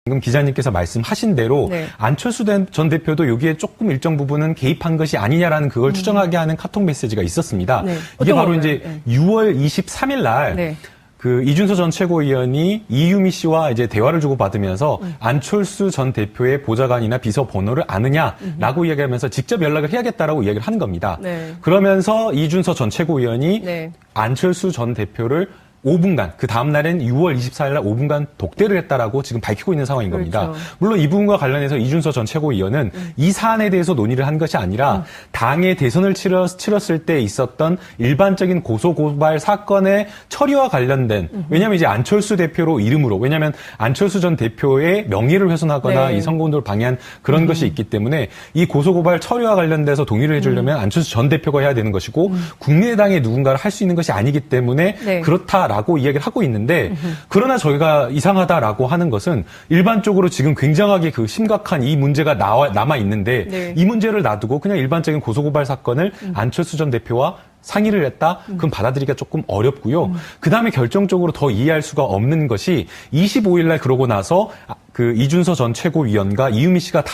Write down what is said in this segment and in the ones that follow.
방금 기자님께서 말씀하신 대로 네. 안철수 전 대표도 여기에 조금 일정 부분은 개입한 것이 아니냐라는 그걸 추정하게 하는 카톡 메시지가 있었습니다. 네. 이게 바로 거예요? 이제 네. 6월 23일 날 네. 그 이준서 전 최고위원이 이유미 씨와 이제 대화를 주고받으면서 안철수 전 대표의 보좌관이나 비서 번호를 아느냐라고 이야기하면서 직접 연락을 해야겠다라고 이야기를 하는 겁니다. 네. 그러면서 이준서 전 최고위원이 네. 안철수 전 대표를 5분간, 그 다음날엔 6월 24일 날 5분간 독대를 했다라고 지금 밝히고 있는 상황인 겁니다. 그렇죠. 물론 이 부분과 관련해서 이준서 전 최고위원은 이 사안에 대해서 논의를 한 것이 아니라 당의 대선을 치렀을 때 있었던 일반적인 고소고발 사건의 처리와 관련된, 왜냐하면 이제 안철수 대표로 이름으로, 왜냐하면 안철수 전 대표의 명예를 훼손하거나 네. 이 선거운동을 방해한 그런 것이 있기 때문에 이 고소고발 처리와 관련돼서 동의를 해주려면 안철수 전 대표가 해야 되는 것이고 국민의당의 누군가를 할 수 있는 것이 아니기 때문에 네. 그렇다라고 이야기를 하고 있는데 그러나 저희가 이상하다라고 하는 것은 일반적으로 지금 굉장하게 그 심각한 이 문제가 남아 있는데 네. 이 문제를 놔두고 그냥 일반적인 고소고발 사건을 안철수 전 대표와 상의를 했다? 그럼 받아들이기가 조금 어렵고요. 그 다음에 결정적으로 더 이해할 수가 없는 것이 25일 날 그러고 나서 그 이준서 전 최고위원과 이유미 씨가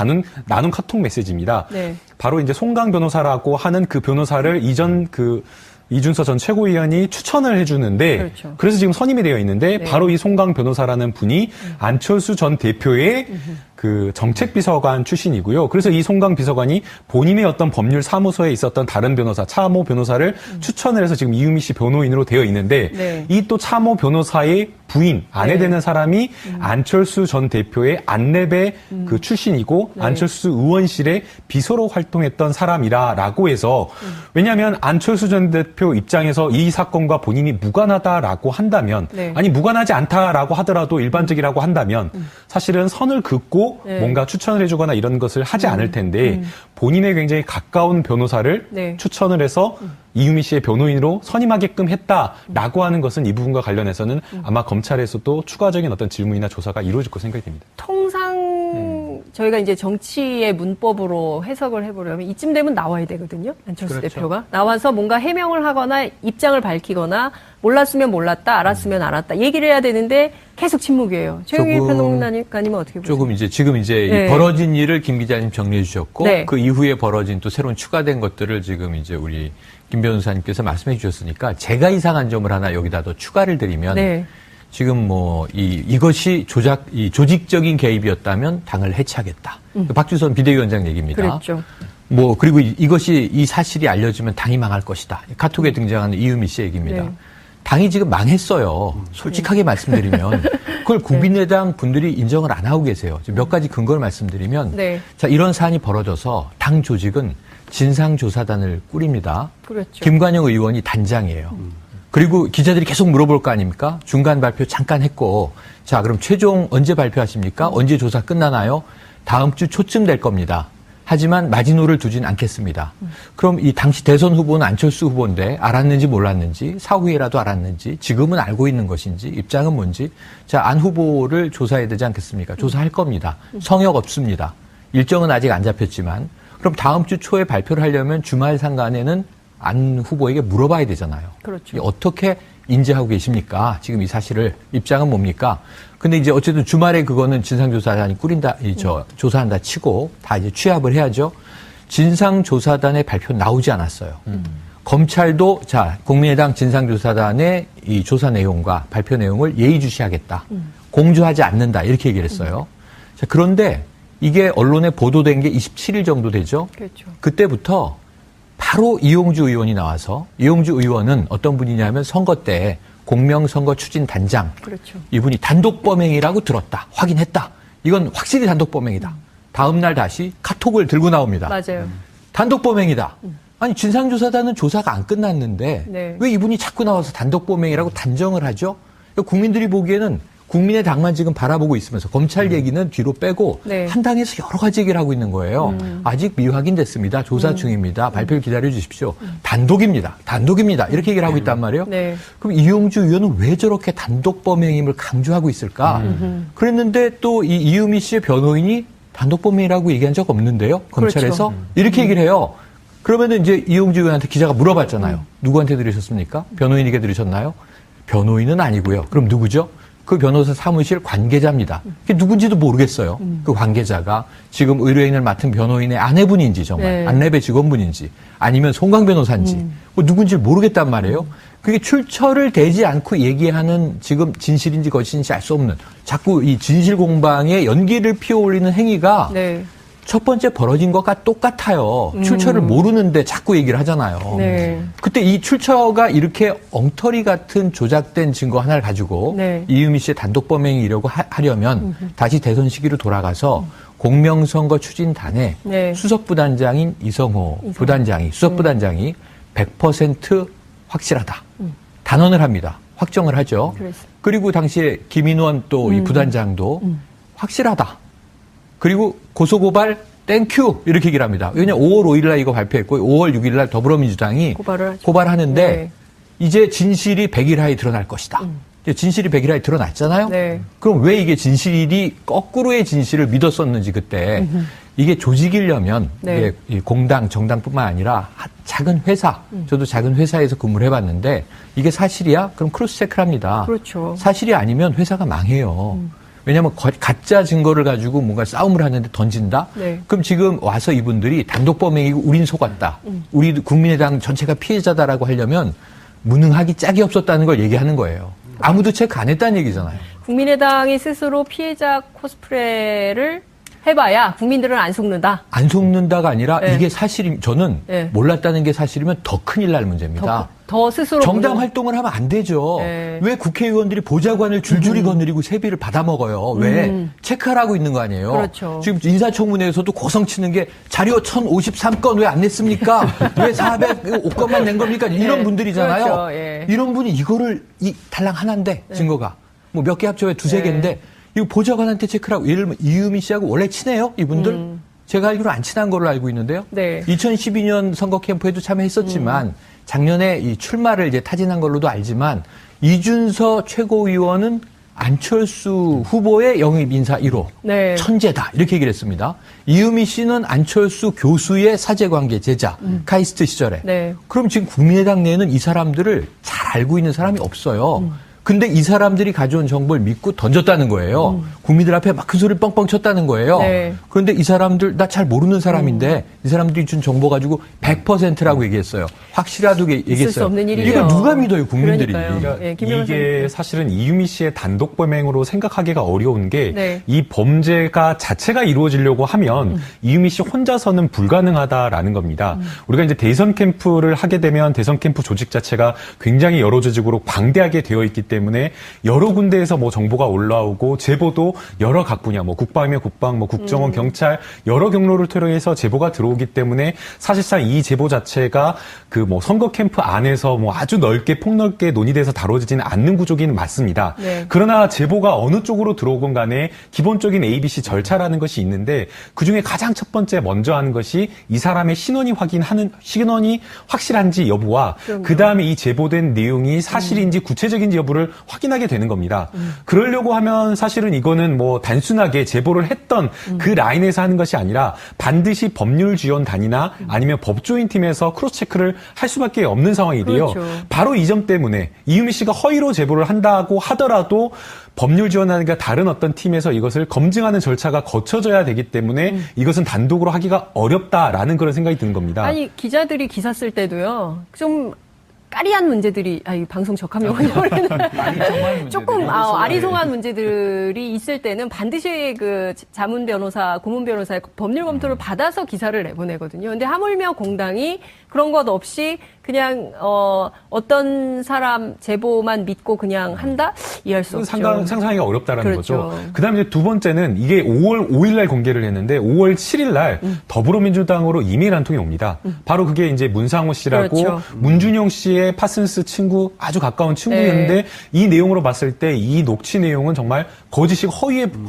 나눈 카톡 메시지입니다. 네. 바로 이제 송강 변호사라고 하는 그 변호사를 이준서 전 최고위원이 추천을 해주는데 그렇죠. 그래서 지금 선임이 되어 있는데 네. 바로 이 송강 변호사라는 분이 안철수 전 대표의 그 정책비서관 출신이고요. 그래서 이 송강 비서관이 본인의 어떤 법률 사무소에 있었던 다른 변호사, 차모 변호사를 추천을 해서 지금 이유미 씨 변호인으로 되어 있는데 네. 이 또 차모 변호사의 부인, 아내 네. 되는 사람이 안철수 전 대표의 안랩의 그 출신이고 네. 안철수 의원실의 비서로 활동했던 사람이라고 해서 왜냐하면 안철수 전 대표 입장에서 이 사건과 본인이 무관하다라고 한다면 네. 아니 무관하지 않다라고 하더라도 일반적이라고 한다면 사실은 선을 긋고 네. 뭔가 추천을 해주거나 이런 것을 하지 않을 텐데 본인의 굉장히 가까운 변호사를 네. 추천을 해서 이유미 씨의 변호인으로 선임하게끔 했다라고 하는 것은 이 부분과 관련해서는 아마 검찰에서도 추가적인 어떤 질문이나 조사가 이루어질 것으로 생각이 됩니다. 통상 저희가 이제 정치의 문법으로 해석을 해보려면 이쯤 되면 나와야 되거든요. 안철수 그렇죠. 대표가 나와서 뭔가 해명을 하거나 입장을 밝히거나 몰랐으면 몰랐다, 알았으면 알았다 얘기를 해야 되는데 계속 침묵이에요. 최영일 평론가님은 어떻게 보세요? 조금 이제 지금 이제 네. 이 벌어진 일을 김 기자님 정리해 주셨고 네. 그 이후에 벌어진 또 새로운 추가된 것들을 지금 이제 우리 김 변호사님께서 말씀해 주셨으니까 제가 이상한 점을 하나 여기다 더 추가를 드리면 네. 지금 뭐 이것이 조직적인 개입이었다면 당을 해체하겠다. 박주선 비대위원장 얘기입니다. 그랬죠. 뭐 그리고 이 사실이 알려지면 당이 망할 것이다. 카톡에 등장하는 이유미 씨 얘기입니다. 네. 당이 지금 망했어요. 솔직하게 말씀드리면 그걸 국민의당 분들이 인정을 안 하고 계세요. 몇 가지 근거를 말씀드리면 네. 자 이런 사안이 벌어져서 당 조직은 진상조사단을 꾸립니다. 그렇죠. 김관영 의원이 단장이에요. 그리고 기자들이 계속 물어볼 거 아닙니까? 중간 발표 잠깐 했고 자 그럼 최종 언제 발표하십니까? 언제 조사 끝나나요? 다음 주 초쯤 될 겁니다. 하지만 마지노를 두진 않겠습니다. 그럼 이 당시 대선 후보는 안철수 후보인데 알았는지 몰랐는지 사후에라도 알았는지 지금은 알고 있는 것인지 입장은 뭔지 자 안 후보를 조사해야 되지 않겠습니까? 조사할 겁니다. 성역 없습니다. 일정은 아직 안 잡혔지만 그럼 다음 주 초에 발표를 하려면 주말 상간에는 안 후보에게 물어봐야 되잖아요. 그렇죠. 어떻게 인지하고 계십니까? 지금 이 사실을 입장은 뭡니까? 근데 이제 어쨌든 주말에 그거는 진상조사단이 조사한다 치고 다 이제 취합을 해야죠. 진상조사단의 발표 나오지 않았어요. 검찰도 자 국민의당 진상조사단의 이 조사 내용과 발표 내용을 예의주시하겠다. 공조하지 않는다 이렇게 얘기를 했어요. 자 그런데 이게 언론에 보도된 게 27일 정도 되죠. 그렇죠. 그때부터 바로 이용주 의원이 나와서 이용주 의원은 어떤 분이냐면 선거 때 공명선거 추진단장. 그렇죠. 이분이 단독범행이라고 들었다. 확인했다. 이건 확실히 단독범행이다. 다음 날 다시 카톡을 들고 나옵니다. 맞아요. 단독범행이다. 아니 진상조사단은 조사가 안 끝났는데 네. 왜 이분이 자꾸 나와서 단독범행이라고 단정을 하죠? 국민들이 보기에는 국민의당만 지금 바라보고 있으면서 검찰 얘기는 뒤로 빼고 네. 한 당에서 여러 가지 얘기를 하고 있는 거예요. 아직 미확인됐습니다. 조사 중입니다. 발표를 기다려 주십시오. 단독입니다. 이렇게 얘기를 하고 있단 말이에요. 네. 그럼 이용주 의원은 왜 저렇게 단독 범행임을 강조하고 있을까? 그랬는데 또 이 이유미 씨의 변호인이 단독 범행이라고 얘기한 적 없는데요. 검찰에서 그렇죠. 이렇게 얘기를 해요. 그러면은 이제 이용주 의원한테 기자가 물어봤잖아요. 누구한테 들으셨습니까? 변호인에게 들으셨나요? 변호인은 아니고요. 그럼 누구죠? 그 변호사 사무실 관계자입니다. 그게 누군지도 모르겠어요. 그 관계자가 지금 의뢰인을 맡은 변호인의 아내분인지 정말 네. 안랩의 직원분인지 아니면 송강 변호사인지 뭐 누군지 모르겠단 말이에요. 그게 출처를 대지 않고 얘기하는 지금 진실인지 거짓인지 알 수 없는 자꾸 이 진실 공방에 연기를 피워올리는 행위가 네. 첫 번째 벌어진 것과 똑같아요. 출처를 모르는데 자꾸 얘기를 하잖아요. 네. 그때 이 출처가 이렇게 엉터리 같은 조작된 증거 하나를 가지고 네. 이유미 씨의 단독 범행이라고 하려면 다시 대선 시기로 돌아가서 공명선거 추진단에 네. 수석부단장인 이성호 부단장이 수석부단장이 100% 확실하다. 단언을 합니다. 확정을 하죠. 그랬어요. 그리고 당시에 김인원 또 이 부단장도 확실하다. 그리고 고소고발 땡큐 이렇게 얘기를 합니다. 왜냐하면 5월 5일 날 이거 발표했고 5월 6일 날 더불어민주당이 고발하는데 네. 이제 진실이 100일하에 드러날 것이다. 이제 진실이 100일하에 드러났잖아요. 네. 그럼 왜 이게 진실이 거꾸로의 진실을 믿었었는지 그때 이게 조직이려면 네. 이게 공당 정당뿐만 아니라 작은 회사 저도 작은 회사에서 근무를 해봤는데 이게 사실이야? 그럼 크로스 체크를 합니다. 그렇죠. 사실이 아니면 회사가 망해요. 왜냐하면 가짜 증거를 가지고 뭔가 싸움을 하는데 던진다? 네. 그럼 지금 와서 이분들이 단독 범행이고 우린 속았다. 우리 국민의당 전체가 피해자다라고 하려면 무능하기 짝이 없었다는 걸 얘기하는 거예요. 아무도 체크 안 했다는 얘기잖아요. 국민의당이 스스로 피해자 코스프레를 해봐야 국민들은 안 속는다. 안 속는다가 아니라 네. 이게 사실이 저는 네. 몰랐다는 게 사실이면 더 큰일 날 문제입니다. 더 스스로 정당 활동을 하면 안 되죠. 네. 왜 국회의원들이 보좌관을 줄줄이 거느리고 세비를 받아먹어요. 왜? 체크하라고 있는 거 아니에요. 그렇죠. 지금 인사청문회에서도 고성치는 게 자료 1053건 왜 안 냈습니까? 왜 405건만 낸 겁니까? 이런 네. 분들이잖아요. 그렇죠. 예. 이런 분이 이거를 달랑 하나인데 증거가 뭐 몇 개 합쳐야 두세 네. 개인데 이거 보좌관한테 체크라고 예를 들면 이유미 씨하고 원래 친해요? 이분들? 제가 알기로 안 친한 걸로 알고 있는데요. 네. 2012년 선거 캠프에도 참여했었지만 작년에 이 출마를 이제 타진한 걸로도 알지만 이준서 최고위원은 안철수 후보의 영입 인사 1호. 네. 천재다. 이렇게 얘기를 했습니다. 이유미 씨는 안철수 교수의 사제관계 제자. 카이스트 시절에. 네. 그럼 지금 국민의당 내에는 이 사람들을 잘 알고 있는 사람이 없어요. 근데 이 사람들이 가져온 정보를 믿고 던졌다는 거예요. 국민들 앞에 막 큰 소리 뻥뻥 쳤다는 거예요. 네. 그런데 이 사람들 나 잘 모르는 사람인데 이 사람들이 준 정보 가지고 100%라고 얘기했어요. 확실하다고 얘기했어요. 수 없는 일이죠. 이걸 누가 믿어요, 국민들이. 그러니까요. 예, 김영하 이게 선생님. 사실은 이유미 씨의 단독 범행으로 생각하기가 어려운 게 네. 이 범죄가 자체가 이루어지려고 하면 이유미 씨 혼자서는 불가능하다라는 겁니다. 우리가 이제 대선 캠프를 하게 되면 대선 캠프 조직 자체가 굉장히 여러 조직으로 방대하게 되어 있기 때문에 여러 군데에서 뭐 정보가 올라오고 제보도 여러 각 분야 뭐 국방이면 국방, 뭐 국정원, 경찰 여러 경로를 통해서 제보가 들어오기 때문에 사실상 이 제보 자체가 그 뭐 선거 캠프 안에서 뭐 아주 넓게 폭넓게 논의돼서 다뤄지지는 않는 구조긴 맞습니다. 네. 그러나 제보가 어느 쪽으로 들어오건 간에 기본적인 ABC 절차라는 것이 있는데 그중에 가장 첫 번째 먼저 하는 것이 이 사람의 신원이 확실한지 여부와 그 다음에 이 제보된 내용이 사실인지 구체적인지 여부를 확인하게 되는 겁니다. 그러려고 하면 사실은 이거는 뭐 단순하게 제보를 했던 그 라인에서 하는 것이 아니라 반드시 법률지원단이나 아니면 법조인 팀에서 크로스체크를 할 수밖에 없는 상황이데요. 그렇죠. 바로 이 점 때문에 이유미 씨가 허위로 제보를 한다고 하더라도 법률지원단과 다른 어떤 팀에서 이것을 검증하는 절차가 거쳐져야 되기 때문에 이것은 단독으로 하기가 어렵다라는 그런 생각이 드는 겁니다. 아니 기자들이 기사 쓸 때도요. 좀 까리한 문제들이 이 방송 적합명을 조금 아리송한 문제들이 있을 때는 반드시 그 자문 변호사, 고문 변호사의 법률 검토를 받아서 기사를 내보내거든요. 근데 하물며 공당이 그런 것 없이 그냥 어떤 사람 제보만 믿고 그냥 한다? 이해할 수 없죠. 상상하기가 어렵다라는 그렇죠. 거죠. 그다음에 이제 두 번째는 이게 5월 5일 날 공개를 했는데 5월 7일 날 더불어민주당으로 이메일 한 통이 옵니다. 바로 그게 이제 문상호 씨라고 그렇죠. 문준용 씨의 파슨스 친구 아주 가까운 친구였는데 네. 이 내용으로 봤을 때 이 녹취 내용은 정말 거짓이고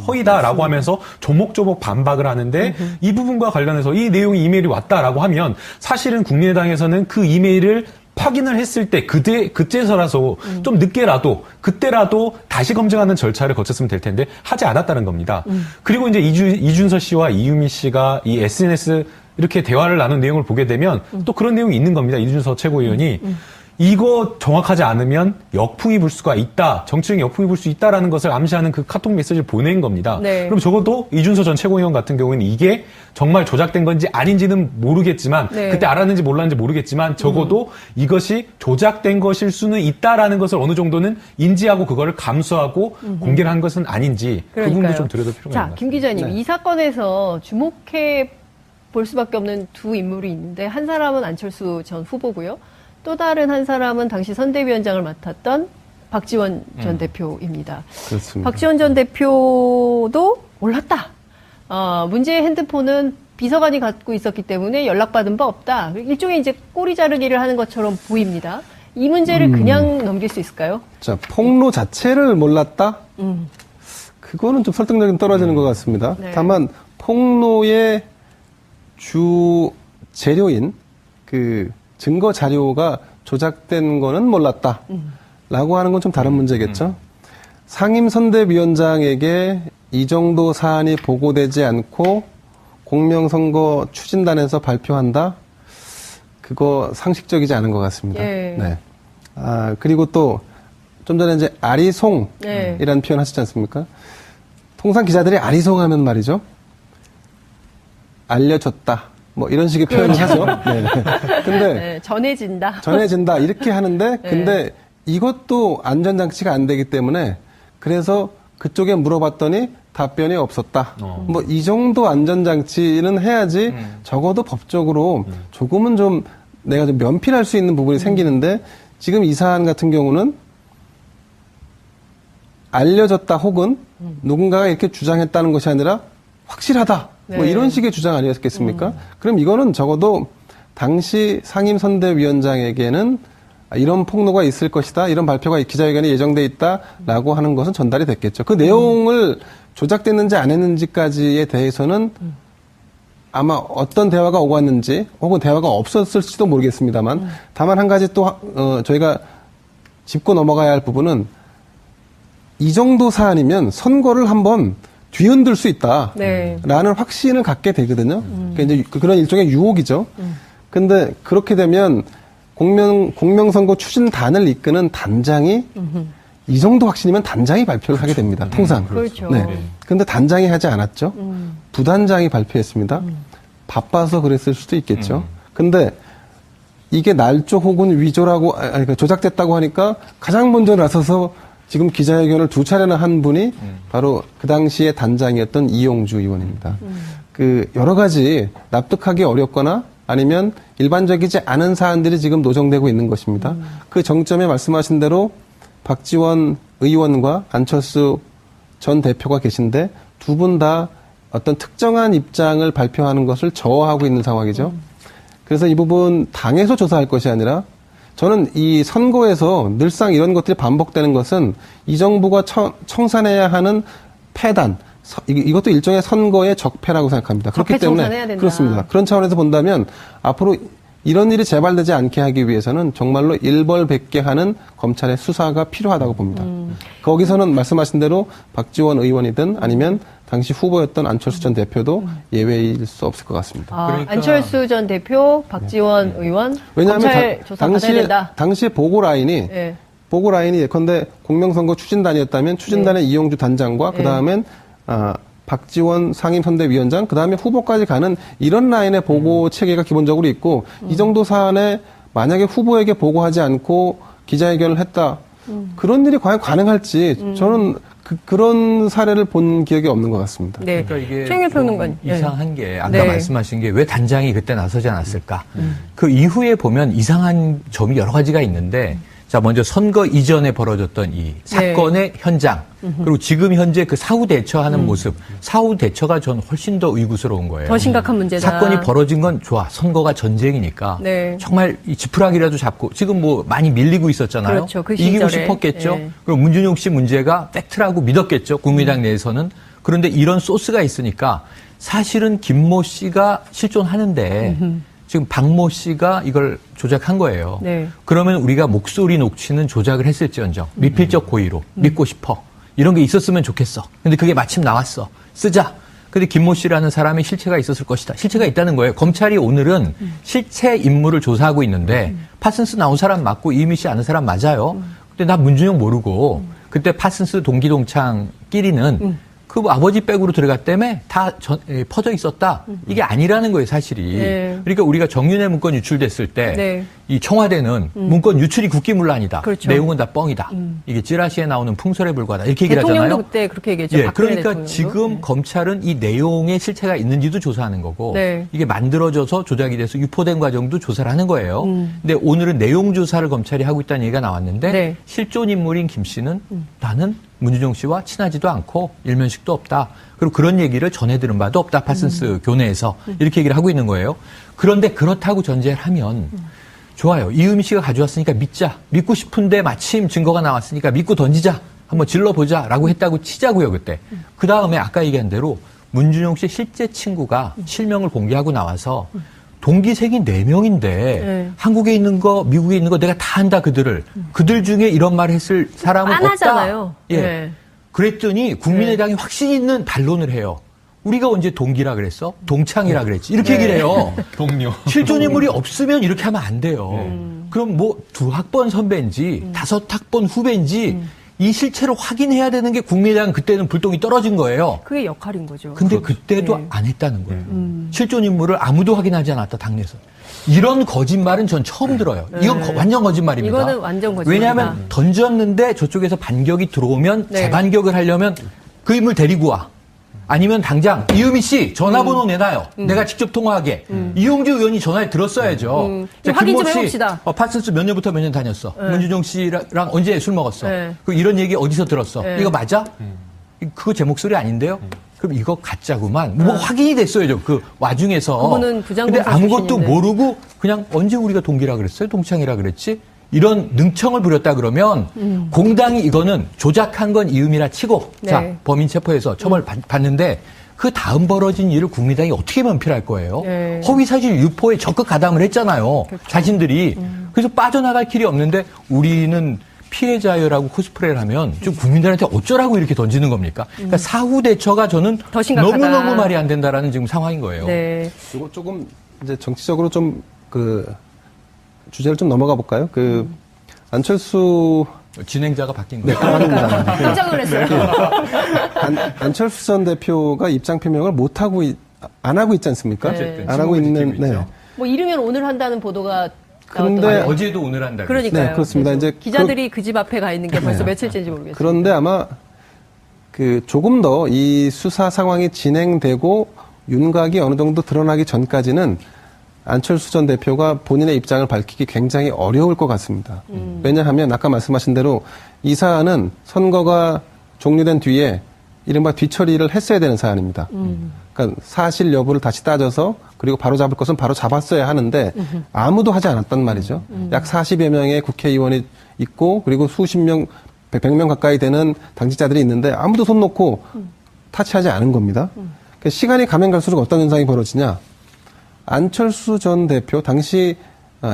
허위다라고 하면서 조목조목 반박을 하는데 이 부분과 관련해서 이 내용이 이메일이 왔다라고 하면 사실은 국민의당에서는 그 이메일을 확인을 했을 때 그때서라서 좀 늦게라도 그때라도 다시 검증하는 절차를 거쳤으면 될 텐데 하지 않았다는 겁니다. 그리고 이제 이준서 씨와 이유미 씨가 이 SNS 이렇게 대화를 나눈 내용을 보게 되면 또 그런 내용이 있는 겁니다. 이준서 최고위원이 이거 정확하지 않으면 역풍이 불 수가 있다. 정치적인 역풍이 불 수 있다라는 것을 암시하는 그 카톡 메시지를 보낸 겁니다. 네. 그럼 적어도 이준서 전 최고위원 같은 경우에는 이게 정말 조작된 건지 아닌지는 모르겠지만 네. 그때 알았는지 몰랐는지 모르겠지만 적어도 이것이 조작된 것일 수는 있다라는 것을 어느 정도는 인지하고 그거를 감수하고 공개를 한 것은 아닌지 그 부분도 좀 들여다볼 필요가 있는 것 자, 같습니다. 김 기자님, 네. 이 사건에서 주목해 볼 수밖에 없는 두 인물이 있는데 한 사람은 안철수 전 후보고요. 또 다른 한 사람은 당시 선대위원장을 맡았던 박지원 전 대표입니다. 그렇습니다. 박지원 전 대표도 몰랐다. 문제의 핸드폰은 비서관이 갖고 있었기 때문에 연락받은 바 없다. 일종의 이제 꼬리 자르기를 하는 것처럼 보입니다. 이 문제를 그냥 넘길 수 있을까요? 자, 폭로 자체를 몰랐다? 그거는 좀 설득력이 떨어지는 것 같습니다. 네. 다만 폭로의 주 재료인 그 증거 자료가 조작된 거는 몰랐다. 라고 하는 건 좀 다른 문제겠죠. 상임선대위원장에게 이 정도 사안이 보고되지 않고 공명선거 추진단에서 발표한다? 그거 상식적이지 않은 것 같습니다. 예. 네. 그리고 또 좀 전에 이제 아리송이라는 네. 표현 하시지 않습니까? 통상 기자들이 아리송하면 말이죠. 알려졌다. 뭐 이런 식의 표현을 하죠. 네. 근데 네, 전해진다. 전해진다 이렇게 하는데 근데 이것도 안전장치가 안 되기 때문에 그래서 그쪽에 물어봤더니 답변이 없었다. 뭐 이 정도 안전장치는 해야지 적어도 법적으로 조금은 좀 내가 좀 면피할 수 있는 부분이 생기는데 지금 이 사안 같은 경우는 알려졌다 혹은 누군가가 이렇게 주장했다는 것이 아니라 확실하다. 뭐 네. 이런 식의 주장 아니었겠습니까? 그럼 이거는 적어도 당시 상임선대위원장에게는 이런 폭로가 있을 것이다. 이런 발표가 기자회견에 예정돼 있다라고 하는 것은 전달이 됐겠죠. 그 내용을 조작됐는지 안 했는지까지에 대해서는 아마 어떤 대화가 오고 왔는지 혹은 대화가 없었을지도 모르겠습니다만 다만 한 가지 또 저희가 짚고 넘어가야 할 부분은 이 정도 사안이면 선거를 한번 뒤흔들 수 있다라는 네. 확신을 갖게 되거든요. 그러니까 이제 그런 일종의 유혹이죠. 근데 그렇게 되면 공명선거 추진단을 이끄는 단장이 이 정도 확신이면 단장이 발표를 하게 됩니다. 통상. 그렇죠. 네. 근데 단장이 하지 않았죠. 부단장이 발표했습니다. 바빠서 그랬을 수도 있겠죠. 근데 이게 날조 혹은 위조라고 그러니까 조작됐다고 하니까 가장 먼저 나서서 지금 기자회견을 두 차례나 한 분이 바로 그 당시에 단장이었던 이용주 의원입니다. 그 여러 가지 납득하기 어렵거나 아니면 일반적이지 않은 사안들이 지금 노정되고 있는 것입니다. 그 정점에 말씀하신 대로 박지원 의원과 안철수 전 대표가 계신데 두 분 다 어떤 특정한 입장을 발표하는 것을 저하고 있는 상황이죠. 그래서 이 부분 당에서 조사할 것이 아니라 저는 이 선거에서 늘상 이런 것들이 반복되는 것은 이 정부가 청산해야 하는 패단, 이것도 일종의 선거의 적폐라고 생각합니다. 그렇기 때문에 청산해야 된다. 그렇습니다. 그런 차원에서 본다면 앞으로 이런 일이 재발되지 않게 하기 위해서는 정말로 일벌백계하는 검찰의 수사가 필요하다고 봅니다. 거기서는 말씀하신 대로 박지원 의원이든 아니면 당시 후보였던 안철수 전 대표도 예외일 수 없을 것 같습니다. 그러니까- 안철수 전 대표, 박지원 의원, 왜냐하면 검찰 조사 받아야 된다. 당시에 보고 라인이 예. 예컨대 공명선거 추진단이었다면 추진단의 이용주 단장과 그 다음엔 박지원 상임선대위원장, 그 다음에 후보까지 가는 이런 라인의 보고 체계가 기본적으로 있고 이 정도 사안에 만약에 후보에게 보고하지 않고 기자회견을 했다. 그런 일이 과연 가능할지 저는 그런 사례를 본 기억이 없는 것 같습니다. 네. 그러니까 이게 최영일 좀 평론가님. 이상한 게 아까 네. 말씀하신 게 왜 단장이 그때 나서지 않았을까? 그 이후에 보면 이상한 점이 여러 가지가 있는데 자 먼저 선거 이전에 벌어졌던 이 사건의 현장 그리고 지금 현재 그 사후 대처하는 모습 사후 대처가 전 훨씬 더 의구스러운 거예요. 더 심각한 문제다. 사건이 벌어진 건 좋아. 선거가 전쟁이니까 네. 정말 이 지푸라기라도 잡고 지금 뭐 많이 밀리고 있었잖아요. 그렇죠. 그 이기고 시절에. 싶었겠죠. 네. 그리고 문준용 씨 문제가 팩트라고 믿었겠죠. 국민당 내에서는. 그런데 이런 소스가 있으니까 사실은 김모 씨가 실존하는데 지금 박모 씨가 이걸 조작한 거예요. 네. 그러면 우리가 목소리 녹취는 조작을 했을지언정 미필적 고의로 믿고 싶어. 이런 게 있었으면 좋겠어. 근데 그게 마침 나왔어. 쓰자. 근데 김모 씨라는 사람의 실체가 있었을 것이다. 실체가 있다는 거예요. 검찰이 오늘은 실체 인물을 조사하고 있는데 파슨스 나온 사람 맞고 이유미 씨 아는 사람 맞아요. 근데 나 문준용 모르고 그때 파슨스 동기동창끼리는 그 아버지 백으로 들어갔다며 다 퍼져 있었다. 이게 아니라는 거예요, 사실이. 네. 그러니까 우리가 정윤회 문건 유출됐을 때 이 청와대는 문건 유출이 국기문란이다. 그렇죠. 내용은 다 뻥이다. 이게 찌라시에 나오는 풍설에 불과하다. 이렇게 얘기를 하잖아요. 대통령도 그때 그렇게 얘기했죠. 예, 박근혜 그러니까 대통령도. 지금 검찰은 이 내용의 실체가 있는지도 조사하는 거고 네. 이게 만들어져서 조작이 돼서 유포된 과정도 조사를 하는 거예요. 근데 오늘은 내용 조사를 검찰이 하고 있다는 얘기가 나왔는데 네. 실존 인물인 김 씨는 나는 문준용 씨와 친하지도 않고 일면식도 없다. 그리고 그런 얘기를 전해들은 바도 없다. 파슨스 교내에서 이렇게 얘기를 하고 있는 거예요. 그런데 그렇다고 전제를 하면 좋아요. 이유미 씨가 가져왔으니까 믿자. 믿고 싶은데 마침 증거가 나왔으니까 믿고 던지자. 한번 질러보자라고 했다고 치자고요. 그때. 그 다음에 아까 얘기한 대로 문준용 씨 실제 친구가 실명을 공개하고 나와서 동기생이 4명인데 한국에 있는 거 미국에 있는 거 내가 다 안다 그들을. 그들 중에 이런 말을 했을 사람은 빤하잖아요. 없다. 예. 네. 그랬더니 국민의당이 확신 있는 반론을 해요. 우리가 언제 동기라 그랬어? 동창이라 그랬지. 이렇게 얘기를 해요. 동료. 실존 인물이 없으면 이렇게 하면 안 돼요. 그럼 뭐 2학번 선배인지 5학번 후배인지 이 실체를 확인해야 되는 게 국민의당 그때는 불똥이 떨어진 거예요. 그게 역할인 거죠. 근데 그때도 네. 안 했다는 거예요. 실존 인물을 아무도 확인하지 않았다, 당내에서. 이런 거짓말은 전 처음 들어요. 이건 완전 거짓말입니다. 이거는 완전 거짓말이다. 왜냐하면 던졌는데 저쪽에서 반격이 들어오면 네. 재반격을 하려면 그 인물 데리고 와. 아니면 당장 이유미 씨 전화번호 내놔요. 내가 직접 통화하게. 이용주 의원이 전화를 들었어야죠. 확인 좀 김모 씨, 해봅시다. 파슨스 몇 년부터 몇 년 다녔어. 문준용 씨랑 언제 술 먹었어. 네. 그 이런 얘기 어디서 들었어. 네. 이거 맞아? 그거 제 목소리 아닌데요? 그럼 이거 가짜구만. 뭐 확인이 됐어요, 그 와중에서. 그분은 부장검사 근데 아무것도 출신인데. 모르고 그냥 언제 우리가 동기라 그랬어요? 동창이라 그랬지? 이런 능청을 부렸다 그러면 공당이 이거는 조작한 건 이음이라 치고 네. 자 범인 체포해서 처벌 받는데 그 다음 벌어진 일을 국민당이 어떻게 면피할 거예요? 네. 허위사실 유포에 적극 가담을 했잖아요. 그렇죠. 자신들이. 그래서 빠져나갈 길이 없는데 우리는 피해자여라고 코스프레를 하면 좀 국민들한테 어쩌라고 이렇게 던지는 겁니까? 그러니까 사후 대처가 저는 더 심각하다. 너무너무 말이 안 된다라는 지금 상황인 거예요. 네. 이거 조금 이제 정치적으로 좀 주제를 좀 넘어가 볼까요? 안철수 진행자가 바뀐 네, 거예요. 합니다. 깜짝 놀랐어요. 안철수 전 대표가 입장 표명을 안 하고 있지 않습니까? 네. 안 하고 있는 있죠. 뭐 이르면 오늘 한다는 보도가 그런데- 나왔던 아니, 어제도 오늘 한다. 그러니까요. 네, 그렇습니다. 그래서 이제 기자들이 그 집 앞에 가 있는 게 벌써 며칠째인지 모르겠어요. 그런데 아마 조금 더 이 수사 상황이 진행되고 윤곽이 어느 정도 드러나기 전까지는 안철수 전 대표가 본인의 입장을 밝히기 굉장히 어려울 것 같습니다. 왜냐하면 아까 말씀하신 대로 이 사안은 선거가 종료된 뒤에 이른바 뒤처리를 했어야 되는 사안입니다. 그러니까 사실 여부를 다시 따져서 그리고 바로 잡을 것은 바로 잡았어야 하는데 아무도 하지 않았단 말이죠. 약 40여 명의 국회의원이 있고 그리고 수십 명, 100명 가까이 되는 당직자들이 있는데 아무도 손 놓고 타치하지 않은 겁니다. 그러니까 시간이 가면 갈수록 어떤 현상이 벌어지냐. 안철수 전 대표 당시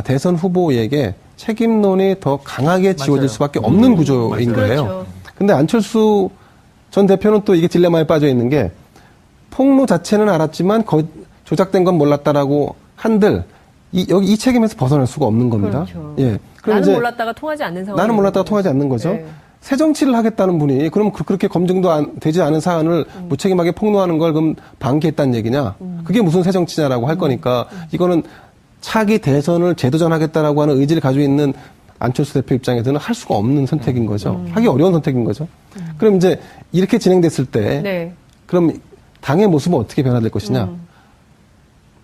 대선 후보에게 책임론이 더 강하게 지워질 맞아요. 수밖에 없는 구조인 맞아요. 거예요. 그렇죠. 근데 안철수 전 대표는 또 이게 딜레마에 빠져 있는 게 폭로 자체는 알았지만 조작된 건 몰랐다라고 한들 이 책임에서 벗어날 수가 없는 겁니다. 그렇죠. 예. 그럼 나는 이제 몰랐다가 통하지 않는 상황. 나는 몰랐다가 통하지 않는 거죠. 네. 새 정치를 하겠다는 분이 그럼 그렇게 검증도 되지 않은 사안을 무책임하게 폭로하는 걸 그럼 방기했다는 얘기냐? 그게 무슨 새 정치냐라고 할 거니까 이거는 차기 대선을 재도전하겠다라고 하는 의지를 가지고 있는 안철수 대표 입장에서는 할 수가 없는 선택인 거죠. 하기 어려운 선택인 거죠. 그럼 이제 이렇게 진행됐을 때 네. 그럼 당의 모습은 어떻게 변화될 것이냐?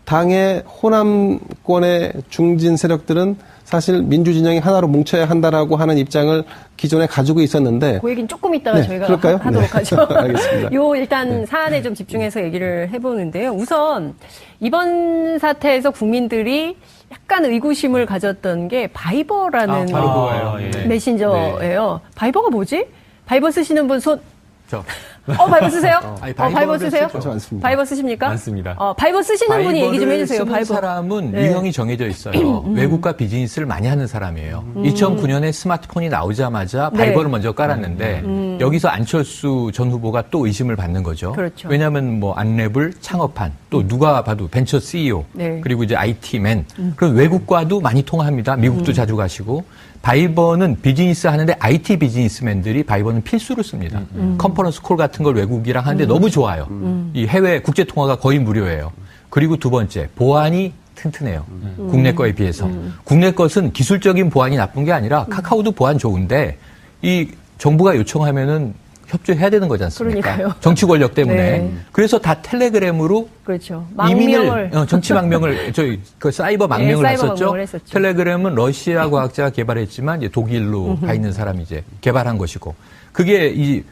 당의 호남권의 중진 세력들은 사실 민주진영이 하나로 뭉쳐야 한다라고 하는 입장을 기존에 가지고 있었는데 그 얘기는 조금 이따가 네, 저희가 그럴까요? 하도록 네. 하죠. 알겠습니다. 요 일단 사안에 좀 집중해서 얘기를 해보는데요. 우선 이번 사태에서 국민들이 약간 의구심을 가졌던 게 바이버라는 바로 그거예요. 예. 메신저예요. 바이버가 뭐지? 바이버 쓰시는 분 손. 저 바이버 쓰세요? 아니, 바이버 바이버를 쓰세요? 쓰죠. 많습니다. 바이버 쓰십니까? 많습니다. 바이버 쓰시는 분이 얘기 좀 바이버를 해주세요. 쓰는 바이버. 사람은 네. 유형이 정해져 있어요. 외국과 비즈니스를 많이 하는 사람이에요. 2009년에 스마트폰이 나오자마자 네. 바이버를 먼저 깔았는데 여기서 안철수 전 후보가 또 의심을 받는 거죠. 그렇죠. 왜냐하면 뭐 안랩을 창업한 또 누가 봐도 벤처 CEO 네. 그리고 이제 IT맨 그럼 외국과도 많이 통화합니다. 미국도 자주 가시고 바이버는 비즈니스 하는데 IT 비즈니스맨들이 바이버는 필수로 씁니다. 컨퍼런스 콜 같은 걸 외국이랑 하는데 너무 좋아요. 이 해외 국제 통화가 거의 무료예요. 그리고 두 번째 보안이 튼튼해요. 국내 거에 비해서. 국내 것은 기술적인 보안이 나쁜 게 아니라 카카오도 보안 좋은데 이 정부가 요청하면은 협조해야 되는 거지 않습니까? 그러니까요. 정치 권력 때문에. 네. 그래서 다 텔레그램으로 그렇죠. 이민을 망명을. 정치 망명을 저희 그 사이버 망명을 네, 사이버 했었죠. 망명을 했었죠. 텔레그램은 러시아 과학자가 개발했지만 이제 독일로 가 있는 사람이 이제 개발한 것이고 그게 이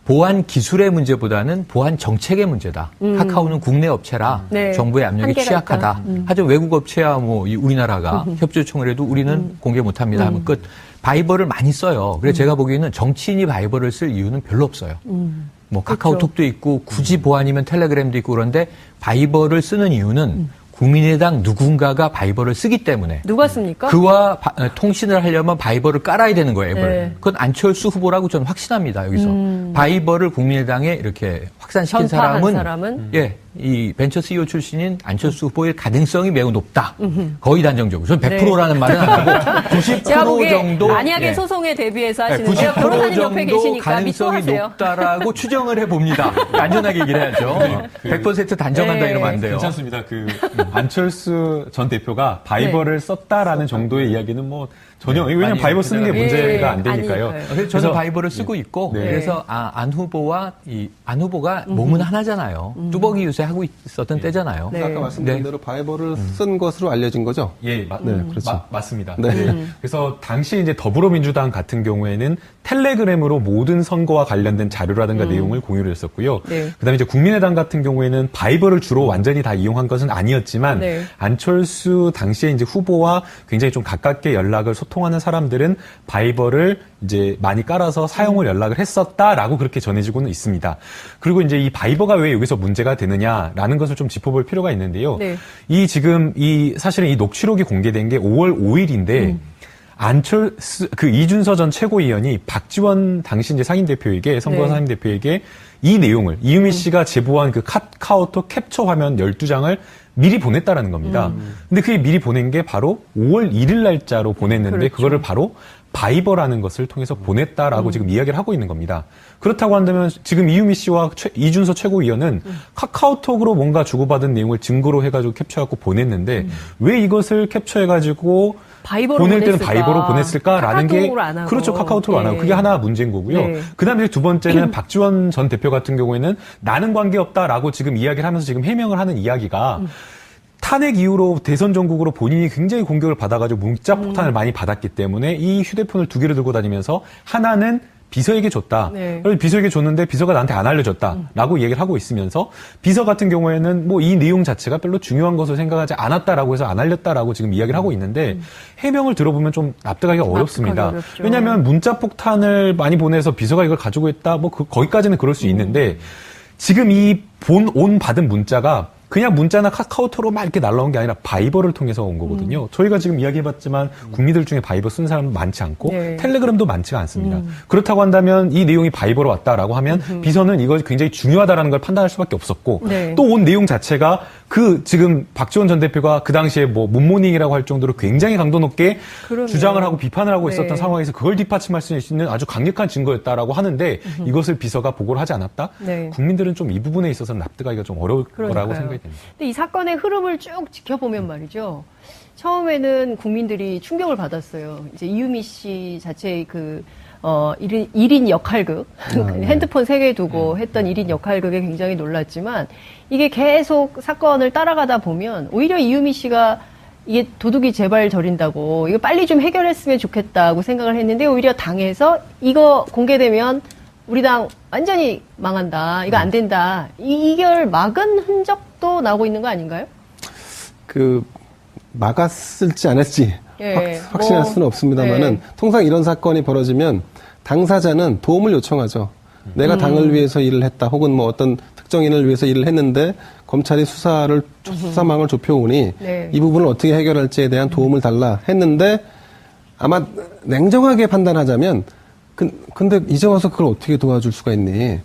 보안 기술의 문제보다는 보안 정책의 문제다. 카카오는 국내 업체라 네. 정부의 압력이 한계가 취약하다. 하지만 외국 업체야 뭐 이 우리나라가 협조 요청을 해도 우리는 공개 못합니다. 하면 끝. 바이버를 많이 써요. 그래서 제가 보기에는 정치인이 바이버를 쓸 이유는 별로 없어요. 뭐 카카오톡도 있고 굳이 보안이면 텔레그램도 있고 그런데 바이버를 쓰는 이유는 국민의당 누군가가 바이버를 쓰기 때문에 누가 씁니까? 그와 통신을 하려면 바이버를 깔아야 되는 거예요, 앱을. 네. 그건 안철수 후보라고 저는 확신합니다, 여기서. 바이버를 국민의당에 이렇게 확산시킨 전파한 사람은, 사람은? 예, 이 벤처 CEO 출신인 안철수 후보의 가능성이 매우 높다. 거의 단정적으로. 저는 100%라는 말은 안 하고 90% 제가 보기에 정도. 만약에 예. 소송에 대비해서 하시는 90% 제가 변호사님 옆에 정도 계시니까 가능성이 믿고 하세요. 높다라고 추정을 해봅니다. 안전하게 얘기를 해야죠. 100% 단정한다 네. 이러면 안 돼요. 괜찮습니다. 안철수 전 대표가 바이버를 썼다라는 정도의 이야기는 뭐 전혀 왜냐면 많이 바이버 쓰는 게 예, 문제가 안 되니까요. 아니니까요. 그래서 저는 바이버를 쓰고 있고 네. 그래서 안 후보와 안 후보가 몸은 하나잖아요. 뚜벅이 유세하고 있었던 때잖아요. 네. 아까 말씀드린 네. 대로 바이버를 쓴 것으로 알려진 거죠? 예, 그렇죠. 맞습니다. 네. 그래서 당시 이제 더불어민주당 같은 경우에는 텔레그램으로 모든 선거와 관련된 자료라든가 내용을 공유를 했었고요. 네. 그다음에 이제 국민의당 같은 경우에는 바이버를 주로 완전히 다 이용한 것은 아니었지만 네. 안철수 당시에 이제 후보와 굉장히 좀 가깝게 연락을 소통하는 사람들은 바이버를 이제 많이 깔아서 사용을 연락을 했었다라고 그렇게 전해지고는 있습니다. 그리고 이제 이 바이버가 왜 여기서 문제가 되느냐라는 것을 좀 짚어볼 필요가 있는데요. 네. 사실은 이 녹취록이 공개된 게 5월 5일인데 이준서 전 최고위원이 박지원 당시 이제 상임대표에게 선거 네. 상임대표에게 이 내용을 이유미 씨가 제보한 그 카카오톡 캡처 화면 12장을 미리 보냈다라는 겁니다. 근데 그게 미리 보낸 게 바로 5월 1일 날짜로 보냈는데 그렇죠. 그거를 바로 바이버라는 것을 통해서 보냈다라고 지금 이야기를 하고 있는 겁니다. 그렇다고 한다면 지금 이유미 씨와 이준서 최고위원은 카카오톡으로 뭔가 주고받은 내용을 증거로 해가지고 캡처해갖고 보냈는데 왜 이것을 캡처해가지고 바이버로 보낼 때는 보냈을까? 바이버로 보냈을까라는 게 카카오톡으로 안 하고. 그렇죠. 카카오톡으로 안 하고 네. 그게 하나 문제인 거고요. 네. 그다음에 두 번째는 박지원 전 대표 같은 경우에는 나는 관계없다라고 지금 이야기를 하면서 지금 해명을 하는 이야기가 탄핵 이후로 대선 전국으로 본인이 굉장히 공격을 받아가지고 문자 폭탄을 많이 받았기 때문에 이 휴대폰을 두 개를 들고 다니면서 하나는 비서에게 줬다. 네. 그래서 비서에게 줬는데 비서가 나한테 안 알려줬다라고 얘기를 하고 있으면서 비서 같은 경우에는 뭐 이 내용 자체가 별로 중요한 것을 생각하지 않았다라고 해서 안 알렸다라고 지금 이야기를 하고 있는데 해명을 들어보면 좀 납득하기가 어렵습니다. 어렵죠. 왜냐하면 문자 폭탄을 많이 보내서 비서가 이걸 가지고 있다. 뭐 거기까지는 그럴 수 있는데 지금 이 온 받은 문자가 그냥 문자나 카카오톡으로 막 이렇게 날라온 게 아니라 바이버를 통해서 온 거거든요. 저희가 지금 이야기해봤지만 국민들 중에 바이버 쓰는 사람은 많지 않고 네. 텔레그램도 많지가 않습니다. 그렇다고 한다면 이 내용이 바이버로 왔다라고 하면 비서는 이걸 굉장히 중요하다라는 걸 판단할 수밖에 없었고 네. 또 온 내용 자체가 지금 박지원 전 대표가 그 당시에 뭐 문모닝이라고 할 정도로 굉장히 강도 높게 그러네요. 주장을 하고 비판을 하고 네. 있었던 상황에서 그걸 뒷받침할 수 있는 아주 강력한 증거였다라고 하는데 이것을 비서가 보고를 하지 않았다? 네. 국민들은 좀 이 부분에 있어서 납득하기가 좀 어려울 거라고 그러니까요. 생각이 됩니다. 근데 이 사건의 흐름을 쭉 지켜보면 말이죠. 처음에는 국민들이 충격을 받았어요. 이제 이유미 씨 자체의 1인 역할극, 핸드폰 3개 두고 했던 1인 역할극에 굉장히 놀랐지만 이게 계속 사건을 따라가다 보면 오히려 이유미 씨가 이게 도둑이 제발 저린다고 이거 빨리 좀 해결했으면 좋겠다고 생각을 했는데 오히려 당에서 이거 공개되면 우리 당 완전히 망한다. 이거 안 된다. 이걸 막은 흔적도 나오고 있는 거 아닌가요? 막았을지 안 했을지 예, 확신할 뭐, 수는 없습니다만은 네. 통상 이런 사건이 벌어지면 당사자는 도움을 요청하죠. 내가 당을 위해서 일을 했다 혹은 뭐 어떤 특정인을 위해서 일을 했는데 검찰이 수사망을 좁혀오니 네. 이 부분을 어떻게 해결할지에 대한 도움을 달라 했는데 아마 냉정하게 판단하자면 근데 이제 와서 그걸 어떻게 도와줄 수가 있니?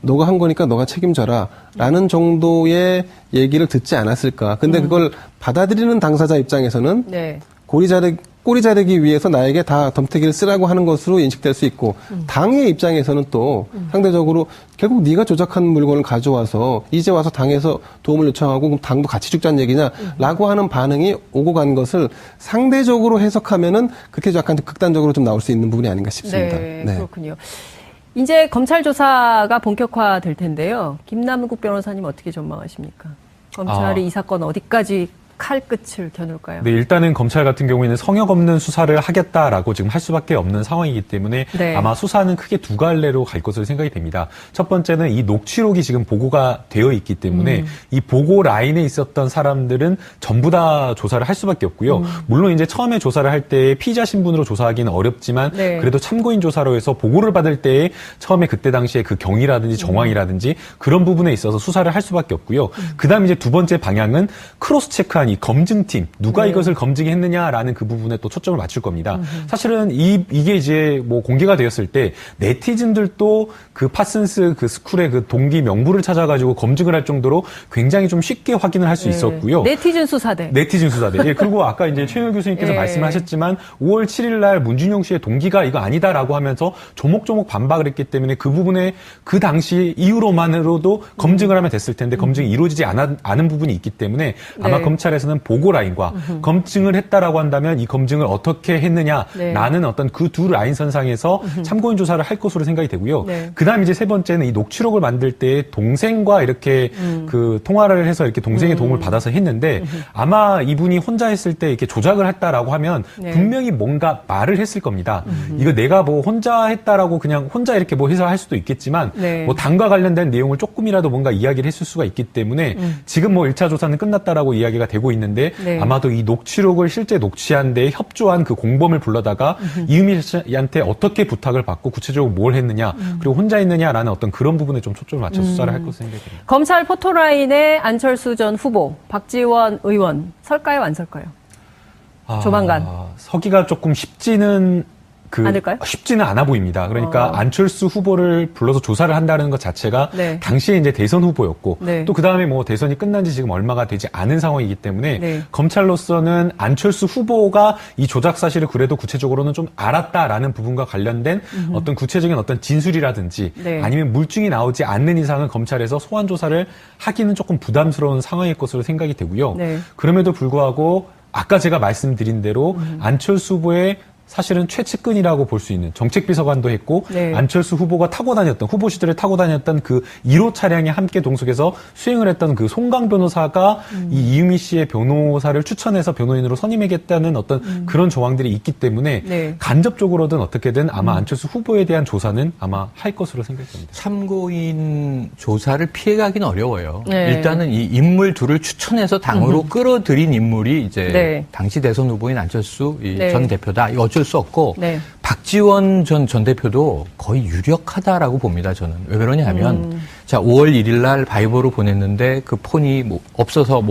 너가 한 거니까 너가 책임져라. 라는 정도의 얘기를 듣지 않았을까. 근데 그걸 받아들이는 당사자 입장에서는 네. 꼬리 자르기 위해서 나에게 다 덤태기를 쓰라고 하는 것으로 인식될 수 있고 당의 입장에서는 또 상대적으로 결국 네가 조작한 물건을 가져와서 이제 와서 당에서 도움을 요청하고 그럼 당도 같이 죽자는 얘기냐라고 하는 반응이 오고 간 것을 상대적으로 해석하면은 그렇게 약간 극단적으로 좀 나올 수 있는 부분이 아닌가 싶습니다. 네, 그렇군요. 이제 검찰 조사가 본격화될 텐데요. 김남국 변호사님 어떻게 전망하십니까? 검찰이 이 사건 어디까지 칼끝을 겨눌까요? 네, 일단은 검찰 같은 경우에는 성역 없는 수사를 하겠다라고 지금 할 수밖에 없는 상황이기 때문에 네. 아마 수사는 크게 두 갈래로 갈 것으로 생각이 됩니다. 첫 번째는 이 녹취록이 지금 보고가 되어 있기 때문에 이 보고 라인에 있었던 사람들은 전부 다 조사를 할 수밖에 없고요. 물론 이제 처음에 조사를 할 때 피의자 신분으로 조사하기는 어렵지만 네. 그래도 참고인 조사로 해서 보고를 받을 때에 처음에 그때 당시에 그 경위라든지 정황이라든지 그런 부분에 있어서 수사를 할 수밖에 없고요. 그다음 이제 두 번째 방향은 크로스 체크한 이 검증팀 누가 네. 이것을 검증했느냐라는 그 부분에 또 초점을 맞출 겁니다. 사실은 이게 이제 뭐 공개가 되었을 때 네티즌들도 그 파슨스 그 스쿨의 그 동기 명부를 찾아가지고 검증을 할 정도로 굉장히 좀 쉽게 확인을 할 수 있었고요. 네티즌 수사대. 네티즌 수사대. 예, 그리고 아까 이제 최영일 교수님께서 예. 말씀하셨지만 5월 7일 날 문준용 씨의 동기가 이거 아니다라고 하면서 조목조목 반박을 했기 때문에 그 부분에 그 당시 이유로만으로도 검증을 하면 됐을 텐데 검증이 이루어지지 않은 부분이 있기 때문에 아마 네. 검찰에서는 보고 라인과 검증을 했다라고 한다면 이 검증을 어떻게 했느냐라는 네. 어떤 그 두 라인 선상에서 참고인 조사를 할 것으로 생각이 되고요. 네. 그다음 이제 세 번째는 이 녹취록을 만들 때 동생과 이렇게 그 통화를 해서 이렇게 동생의 도움을 받아서 했는데 아마 이분이 혼자 했을 때 이렇게 조작을 했다라고 하면 네. 분명히 뭔가 말을 했을 겁니다. 이거 내가 뭐 혼자 했다라고 그냥 혼자 이렇게 뭐 해서 할 수도 있겠지만 네. 뭐 당과 관련된 내용을 조금이라도 뭔가 이야기를 했을 수가 있기 때문에 지금 뭐 1차 조사는 끝났다라고 이야기가 되고 있는데 네. 아마도 이 녹취록을 실제 녹취한 데 협조한 그 공범을 불러다가 이은미 씨한테 어떻게 부탁을 받고 구체적으로 뭘 했느냐 그리고 혼자 했느냐라는 어떤 그런 부분에 좀 초점을 맞춰 수사를 할 것으로 생각이 됩니다. 검찰 포토라인에 안철수 전 후보, 박지원 의원 설까요, 안 설까요? 조만간. 서기가 조금 쉽지는 않을까요? 쉽지는 않아 보입니다. 그러니까 안철수 후보를 불러서 조사를 한다는 것 자체가 네. 당시에 이제 대선 후보였고 네. 또 그 다음에 뭐 대선이 끝난 지 지금 얼마가 되지 않은 상황이기 때문에 네. 검찰로서는 안철수 후보가 이 조작 사실을 그래도 구체적으로는 좀 알았다라는 부분과 관련된 어떤 구체적인 어떤 진술이라든지 네. 아니면 물증이 나오지 않는 이상은 검찰에서 소환 조사를 하기는 조금 부담스러운 상황일 것으로 생각이 되고요. 네. 그럼에도 불구하고 아까 제가 말씀드린 대로 안철수 후보의 사실은 최측근이라고 볼 수 있는 정책비서관도 했고 네. 안철수 후보가 타고 다녔던 후보 시절에 타고 다녔던 그 1호 차량에 함께 동석해서 수행을 했던 그 송강 변호사가 이 이유미 씨의 변호사를 추천해서 변호인으로 선임하겠다는 어떤 그런 조항들이 있기 때문에 네. 간접적으로든 어떻게든 아마 안철수 후보에 대한 조사는 아마 할 것으로 생각됩니다. 참고인 조사를 피해가기는 어려워요. 네. 일단은 이 인물 둘을 추천해서 당으로 끌어들인 인물이 이제 네. 당시 대선 후보인 안철수 네. 전 대표다. 이거 어쩔 수 없고 네. 박지원 전 대표도 거의 유력하다라고 봅니다. 저는 왜 그러냐 하면 자 5월 1일 날 바이버로 보냈는데 그 폰이 뭐 없어서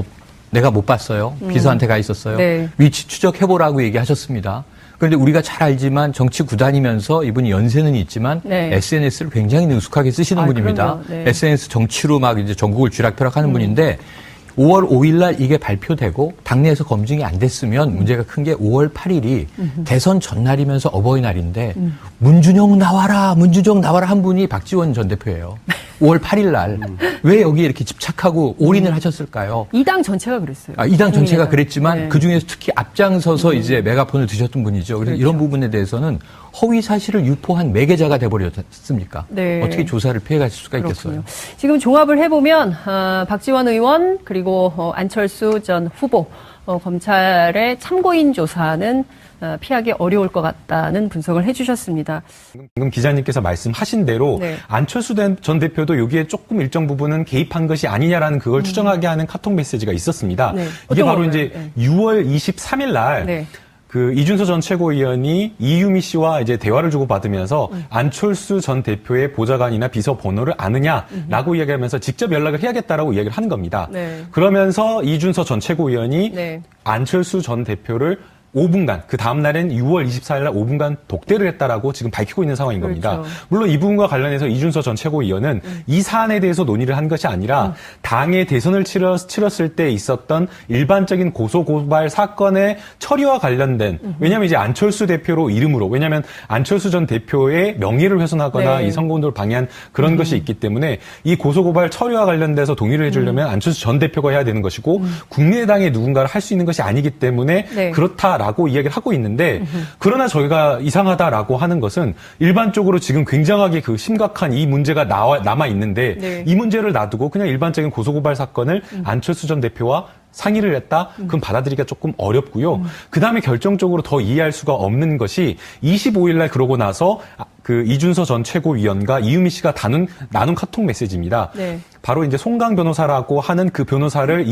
내가 못 봤어요. 비서한테 가 있었어요. 네. 위치 추적해보라고 얘기하셨습니다. 그런데 우리가 잘 알지만 정치 구단이면서 이분이 연세는 있지만 네. SNS를 굉장히 능숙하게 쓰시는 분입니다. 그럼요. 네. SNS 정치로 막 이제 전국을 쥐락펴락하는 분인데 5월 5일 날 이게 발표되고 당내에서 검증이 안 됐으면 문제가 큰 게 5월 8일이 대선 전날이면서 어버이날인데 문준용 나와라 한 분이 박지원 전 대표예요. 5월 8일 날 왜 여기에 이렇게 집착하고 올인을 하셨을까요? 이 당 전체가 그랬어요. 이 당 전체가 국민의당. 그랬지만 네. 그중에서 특히 앞장서서 이제 메가폰을 드셨던 분이죠. 그래서 그렇죠. 이런 부분에 대해서는 허위 사실을 유포한 매개자가 돼버렸습니까? 네. 어떻게 조사를 피해가실 수가 그렇군요. 있겠어요? 지금 종합을 해보면 박지원 의원 그리고 안철수 전 후보 검찰의 참고인 조사는 피하기 어려울 것 같다는 분석을 해주셨습니다. 방금 기자님께서 말씀하신 대로 네. 안철수 전 대표도 여기에 조금 일정 부분은 개입한 것이 아니냐라는 그걸 추정하게 하는 카톡 메시지가 있었습니다. 네. 이게 어떤 바로 거예요? 이제 네. 6월 23일 날 네. 그 이준서 전 최고위원이 이유미 씨와 이제 대화를 주고받으면서 안철수 전 대표의 보좌관이나 비서 번호를 아느냐라고 이야기하면서 직접 연락을 해야겠다라고 이야기를 한 겁니다. 네. 그러면서 이준서 전 최고위원이 네. 안철수 전 대표를 5분간, 그 다음날엔 6월 24일 날 5분간 독대를 했다라고 지금 밝히고 있는 상황인 겁니다. 그렇죠. 물론 이 부분과 관련해서 이준서 전 최고위원은 이 사안에 대해서 논의를 한 것이 아니라 당의 대선을 치렀을 때 있었던 일반적인 고소고발 사건의 처리와 관련된, 왜냐하면 이제 안철수 대표로 이름으로, 왜냐하면 안철수 전 대표의 명예를 훼손하거나 네. 이 선거운동을 방해한 그런 것이 있기 때문에 이 고소고발 처리와 관련돼서 동의를 해주려면 안철수 전 대표가 해야 되는 것이고 국민의당의 누군가를 할 수 있는 것이 아니기 때문에 네. 그렇다라고 이야기를 하고 있는데 그러나 저희가 이상하다라고 하는 것은 일반적으로 지금 굉장하게 그 심각한 이 문제가 남아 있는데 네. 이 문제를 놔두고 그냥 일반적인 고소고발 사건을 안철수 전 대표와 상의를 했다? 그럼 받아들이기가 조금 어렵고요. 그 다음에 결정적으로 더 이해할 수가 없는 것이 25일 날 그러고 나서 그 이준서 전 최고위원과 이유미 씨가 나눈 카톡 메시지입니다. 네. 바로 이제 송강 변호사라고 하는 그 변호사를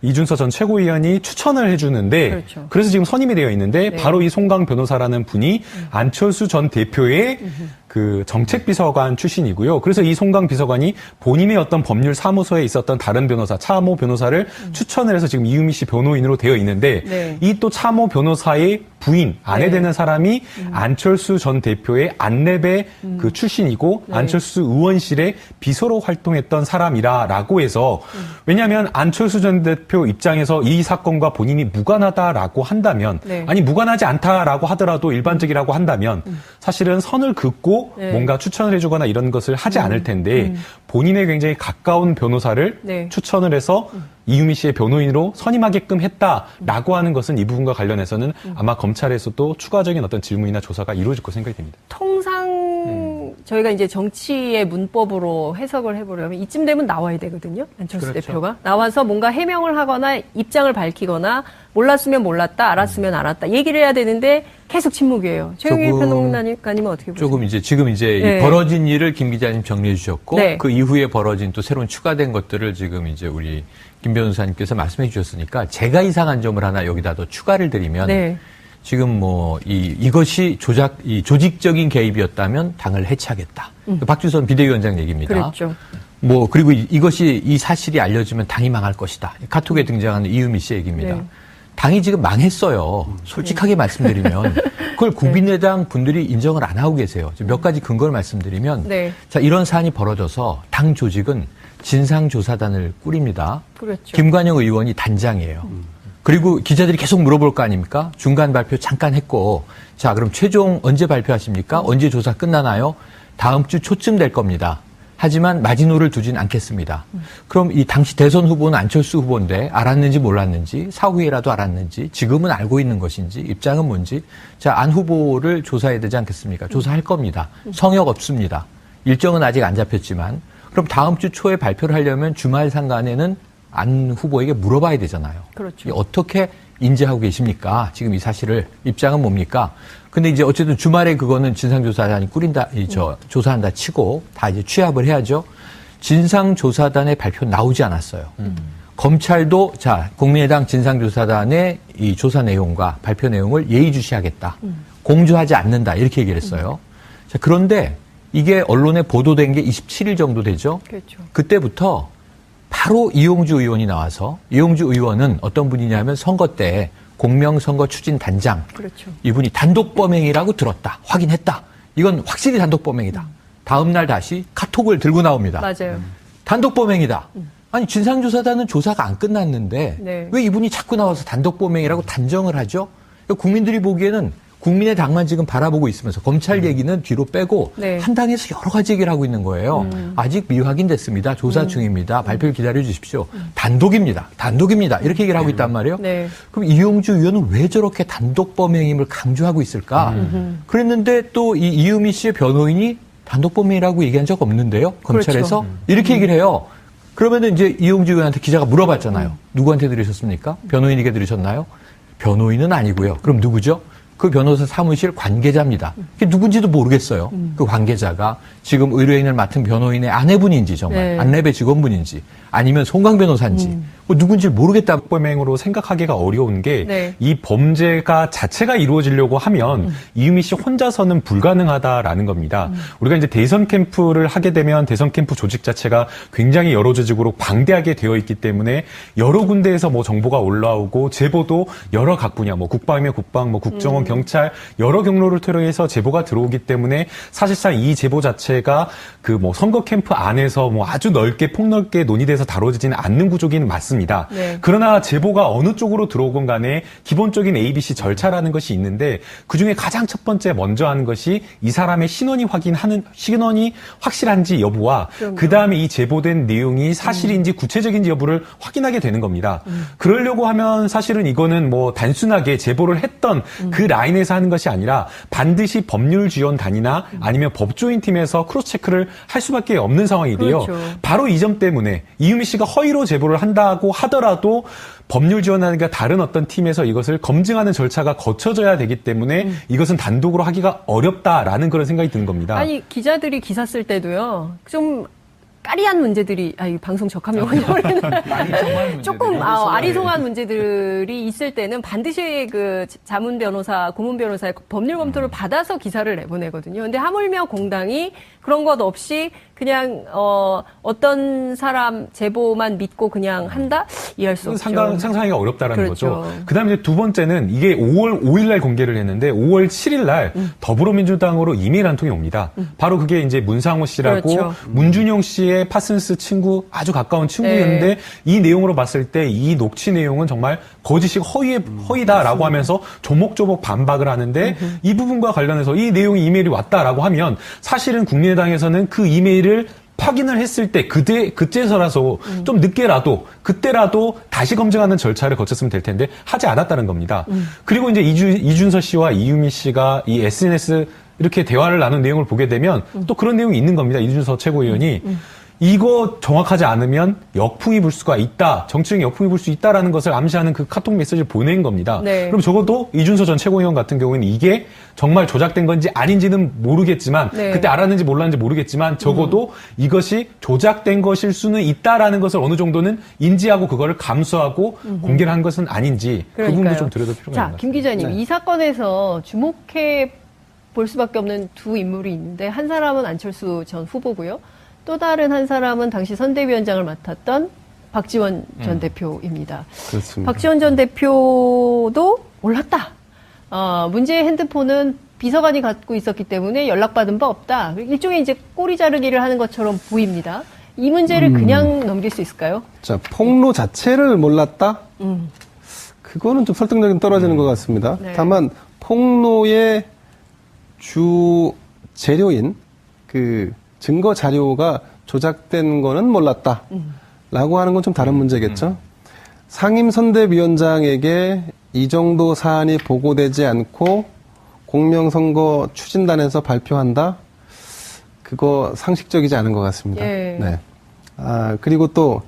이준서 전 최고위원이 추천을 해주는데 그렇죠. 그래서 지금 선임이 되어 있는데 네. 바로 이 송강 변호사라는 분이 안철수 전 대표의 그 정책비서관 출신이고요. 그래서 이 송강 비서관이 본인의 어떤 법률 사무소에 있었던 다른 변호사, 차모 변호사를 추천을 해서 지금 이유미 씨 변호인으로 되어 있는데 네. 이 또 차모 변호사의 부인, 아내 네. 되는 사람이 안철수 전 대표의 안랩의 그 출신이고 네. 안철수 의원실의 비서로 활동했던 사람이라고 해서 왜냐하면 안철수 전 대표 입장에서 이 사건과 본인이 무관하다라고 한다면 네. 아니 무관하지 않다라고 하더라도 일반적이라고 한다면 사실은 선을 긋고 네. 뭔가 추천을 해주거나 이런 것을 하지 않을 텐데 본인의 굉장히 가까운 변호사를 네. 추천을 해서 이유미 씨의 변호인으로 선임하게끔 했다라고 하는 것은 이 부분과 관련해서는 아마 검찰에서도 추가적인 어떤 질문이나 조사가 이루어질 것으로 생각이 됩니다. 통상 저희가 이제 정치의 문법으로 해석을 해보려면 이쯤 되면 나와야 되거든요. 안철수 그렇죠. 대표가 나와서 뭔가 해명을 하거나 입장을 밝히거나 몰랐으면 몰랐다, 알았으면 알았다 얘기를 해야 되는데 계속 침묵이에요. 최영일 조금- 평론가님은 어떻게 보세요? 조금 이제 지금 이제 네. 이 벌어진 일을 김 기자님 정리해 주셨고 네. 그 이후에 벌어진 또 새로운 추가된 것들을 지금 이제 우리 김 변호사님께서 말씀해 주셨으니까 제가 이상한 점을 하나 여기다 더 추가를 드리면 네. 지금 뭐 이것이 조직적인 개입이었다면 당을 해체하겠다. 박주선 비대위원장 얘기입니다. 그랬죠. 뭐 그리고 이것이 이 사실이 알려지면 당이 망할 것이다. 카톡에 등장하는 이유미 씨 얘기입니다. 네. 당이 지금 망했어요. 솔직하게 말씀드리면 그걸 국민의당 분들이 인정을 안 하고 계세요. 지금 몇 가지 근거를 말씀드리면 네. 자 이런 사안이 벌어져서 당 조직은 진상조사단을 꾸립니다. 그렇죠. 김관영 의원이 단장이에요. 그리고 기자들이 계속 물어볼 거 아닙니까? 중간 발표 잠깐 했고 자 그럼 최종 언제 발표하십니까? 언제 조사 끝나나요? 다음 주 초쯤 될 겁니다. 하지만 마지노를 두진 않겠습니다. 그럼 이 당시 대선 후보는 안철수 후보인데 알았는지 몰랐는지 사후에라도 알았는지 지금은 알고 있는 것인지 입장은 뭔지 자 안 후보를 조사해야 되지 않겠습니까? 조사할 겁니다. 성역 없습니다. 일정은 아직 안 잡혔지만 그럼 다음 주 초에 발표를 하려면 주말 상간에는 안 후보에게 물어봐야 되잖아요. 그렇죠. 어떻게 인지하고 계십니까? 지금 이 사실을 입장은 뭡니까? 근데 이제 어쨌든 주말에 그거는 진상조사단이 조사한다 치고 다 이제 취합을 해야죠. 진상조사단의 발표 나오지 않았어요. 검찰도 자 국민의당 진상조사단의 이 조사 내용과 발표 내용을 예의주시하겠다. 공조하지 않는다 이렇게 얘기를 했어요. 자 그런데 이게 언론에 보도된 게 27일 정도 되죠. 그렇죠. 그때부터 바로 이용주 의원이 나와서 이용주 의원은 어떤 분이냐면 선거 때 공명선거 추진단장 그렇죠. 이분이 단독범행이라고 들었다. 확인했다. 이건 확실히 단독범행이다. 다음 날 다시 카톡을 들고 나옵니다. 맞아요. 단독범행이다. 아니 진상조사단은 조사가 안 끝났는데 네. 왜 이분이 자꾸 나와서 단독범행이라고 단정을 하죠? 국민들이 보기에는 국민의당만 지금 바라보고 있으면서 검찰 얘기는 뒤로 빼고 네. 한 당에서 여러 가지 얘기를 하고 있는 거예요. 아직 미확인됐습니다. 조사 중입니다. 발표를 기다려 주십시오. 단독입니다. 단독입니다. 이렇게 얘기를 하고 있단 말이에요. 네. 그럼 이용주 의원은 왜 저렇게 단독범행임을 강조하고 있을까? 그랬는데 또 이 이유미 씨의 변호인이 단독범행이라고 얘기한 적 없는데요. 검찰에서 그렇죠. 이렇게 얘기를 해요. 그러면 이제 이용주 의원한테 기자가 물어봤잖아요. 누구한테 들으셨습니까? 변호인에게 들으셨나요? 변호인은 아니고요. 그럼 누구죠? 그 변호사 사무실 관계자입니다. 그게 누군지도 모르겠어요. 그 관계자가 지금 의뢰인을 맡은 변호인의 아내분인지 정말 네. 안랩의 직원분인지 아니면 송강 변호사인지 뭐 누군지 모르겠다. 범행으로 생각하기가 어려운 게 네. 이 범죄가 자체가 이루어지려고 하면 이유미 씨 혼자서는 불가능하다라는 겁니다. 우리가 이제 대선 캠프를 하게 되면 대선 캠프 조직 자체가 굉장히 여러 조직으로 방대하게 되어 있기 때문에 여러 군데에서 뭐 정보가 올라오고 제보도 여러 각 분야, 뭐 국방이면 국방, 뭐 국정원, 경찰 여러 경로를 통해서 제보가 들어오기 때문에 사실상 이 제보 자체가 그 뭐 선거 캠프 안에서 뭐 아주 넓게 폭넓게 논의돼서 다뤄지지는 않는 구조기는 맞습니다. 네. 그러나 제보가 어느 쪽으로 들어오건 간에 기본적인 ABC 절차라는 것이 있는데 그중에 가장 첫 번째 먼저 하는 것이 이 사람의 신원이 확실한지 여부와 그다음에 이 제보된 내용이 사실인지 구체적인지 여부를 확인하게 되는 겁니다. 그러려고 하면 사실은 이거는 뭐 단순하게 제보를 했던 그 라인에서 하는 것이 아니라 반드시 법률지원단이나 아니면 법조인 팀에서 크로스 체크를 할 수밖에 없는 상황이고요. 그렇죠. 바로 이 점 때문에 이유미 씨가 허위로 제보를 한다고 하더라도 법률 지원단과 다른 어떤 팀에서 이것을 검증하는 절차가 거쳐져야 되기 때문에 이것은 단독으로 하기가 어렵다라는 그런 생각이 드는 겁니다. 아니 기자들이 기사 쓸 때도요. 좀 까리한 문제들이 이 방송 적합용어냐 조금 아리송한 문제들이 있을 때는 반드시 그 자문 변호사, 고문 변호사의 법률 검토를 받아서 기사를 내보내거든요. 근데 하물며 공당이 그런 것 없이 그냥 어떤 사람 제보만 믿고 그냥 한다? 이해할 수 없죠. 상상하기가 어렵다라는 그렇죠. 거죠. 그다음에 이제 두 번째는 이게 5월 5일 날 공개를 했는데 5월 7일 날 더불어민주당으로 이메일 한 통이 옵니다. 바로 그게 이제 문상호 씨라고 그렇죠. 문준용 씨의 파슨스 친구, 아주 가까운 친구였는데 네. 이 내용으로 봤을 때 이 녹취 내용은 정말 거짓이고 허위다라고 하면서 조목조목 반박을 하는데 이 부분과 관련해서 이 내용이 이메일이 왔다라고 하면 사실은 국민의당에서는 그 이메일을 확인을 했을 때 그때서라서 좀 늦게라도 그때라도 다시 검증하는 절차를 거쳤으면 될 텐데 하지 않았다는 겁니다. 그리고 이제 이준서 씨와 이유미 씨가 이 SNS 이렇게 대화를 나눈 내용을 보게 되면 또 그런 내용이 있는 겁니다. 이준서 최고위원이 이거 정확하지 않으면 역풍이 불 수가 있다. 정치적인 역풍이 불 수 있다라는 것을 암시하는 그 카톡 메시지를 보낸 겁니다. 네. 그럼 적어도 이준서 전 최고위원 같은 경우에는 이게 정말 조작된 건지 아닌지는 모르겠지만 네. 그때 알았는지 몰랐는지 모르겠지만 적어도 이것이 조작된 것일 수는 있다라는 것을 어느 정도는 인지하고 그거를 감수하고 공개를 한 것은 아닌지 그 부분도 좀 들여다볼 필요가 있는 것 자, 같습니다. 김 기자님, 네. 이 사건에서 주목해 볼 수밖에 없는 두 인물이 있는데 한 사람은 안철수 전 후보고요. 또 다른 한 사람은 당시 선대위원장을 맡았던 박지원 전 대표입니다. 그렇습니다. 박지원 전 대표도 몰랐다. 문제의 핸드폰은 비서관이 갖고 있었기 때문에 연락받은 바 없다. 일종의 이제 꼬리 자르기를 하는 것처럼 보입니다. 이 문제를 그냥 넘길 수 있을까요? 자, 폭로 자체를 몰랐다? 그거는 좀 설득력이 떨어지는 것 같습니다. 네. 다만, 폭로의 주 재료인 그 증거 자료가 조작된 거는 몰랐다. 라고 하는 건 좀 다른 문제겠죠. 상임선대위원장에게 이 정도 사안이 보고되지 않고 공명선거 추진단에서 발표한다? 그거 상식적이지 않은 것 같습니다. 예. 네. 그리고 또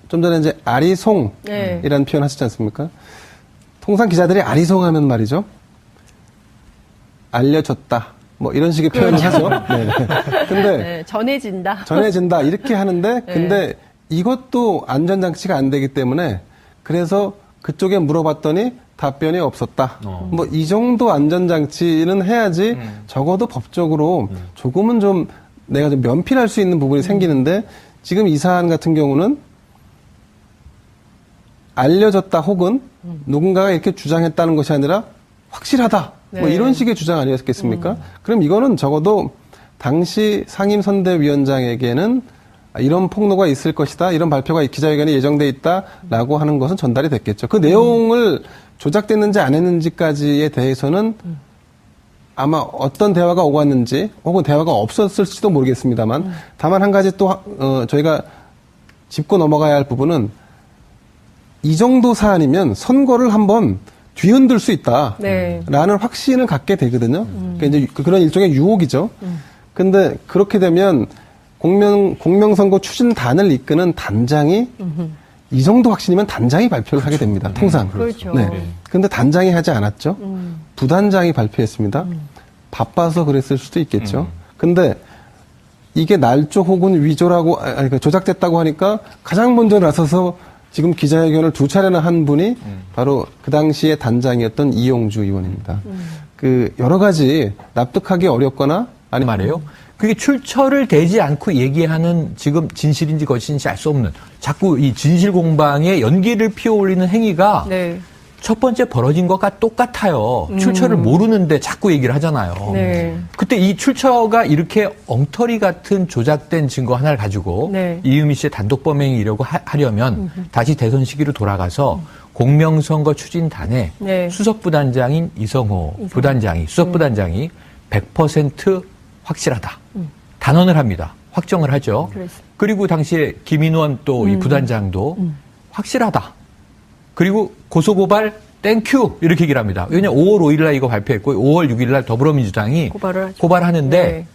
좀 전에 이제 아리송이라는 네. 표현 하셨지 않습니까? 통상 기자들이 아리송하면 말이죠. 알려줬다. 뭐 이런 식의 표현을 하죠. 네. 근데 네, 전해진다. 전해진다 이렇게 하는데 근데 이것도 안전장치가 안 되기 때문에 그래서 그쪽에 물어봤더니 답변이 없었다. 뭐 이 정도 안전장치는 해야지 적어도 법적으로 조금은 좀 내가 좀 면피할 수 있는 부분이 생기는데 지금 이 사안 같은 경우는 알려졌다 혹은 누군가가 이렇게 주장했다는 것이 아니라 확실하다. 뭐 네. 이런 식의 주장 아니었겠습니까? 그럼 이거는 적어도 당시 상임선대위원장에게는 이런 폭로가 있을 것이다. 이런 발표가 기자회견에 예정돼 있다라고 하는 것은 전달이 됐겠죠. 그 내용을 조작됐는지 안 했는지까지에 대해서는 아마 어떤 대화가 오고 왔는지 혹은 대화가 없었을지도 모르겠습니다만 다만 한 가지 또 저희가 짚고 넘어가야 할 부분은 이 정도 사안이면 선거를 한번 뒤흔들 수 있다라는 네. 확신을 갖게 되거든요. 그러니까 이제 그런 일종의 유혹이죠. 근데 그렇게 되면 공명선거 추진단을 이끄는 단장이 이 정도 확신이면 단장이 발표를 하게 됩니다. 통상. 그렇죠. 네. 근데 단장이 하지 않았죠. 부단장이 발표했습니다. 바빠서 그랬을 수도 있겠죠. 근데 이게 날조 혹은 위조라고, 조작됐다고 하니까 가장 먼저 나서서 지금 기자회견을 2차례나 한 분이 바로 그 당시에 단장이었던 이용주 의원입니다. 그 여러 가지 납득하기 어렵거나 아니 말이에요. 그게 출처를 대지 않고 얘기하는 지금 진실인지 거짓인지 알 수 없는 자꾸 이 진실 공방에 연기를 피워올리는 행위가 네. 첫 번째 벌어진 것과 똑같아요. 출처를 모르는데 자꾸 얘기를 하잖아요. 네. 그때 이 출처가 이렇게 엉터리 같은 조작된 증거 하나를 가지고 네. 이유미 씨의 단독 범행이라고 하려면 다시 대선 시기로 돌아가서 공명선거 추진단에 네. 수석부단장인 이성호 부단장이 수석부단장이 100% 확실하다. 단언을 합니다. 확정을 하죠. 그렇습니다. 그리고 당시에 김인원 또 이 부단장도 확실하다. 그리고 고소고발 땡큐 이렇게 얘기를 합니다. 왜냐하면 5월 5일날 이거 발표했고 5월 6일날 더불어민주당이 고발을 하죠. 고발하는데 네.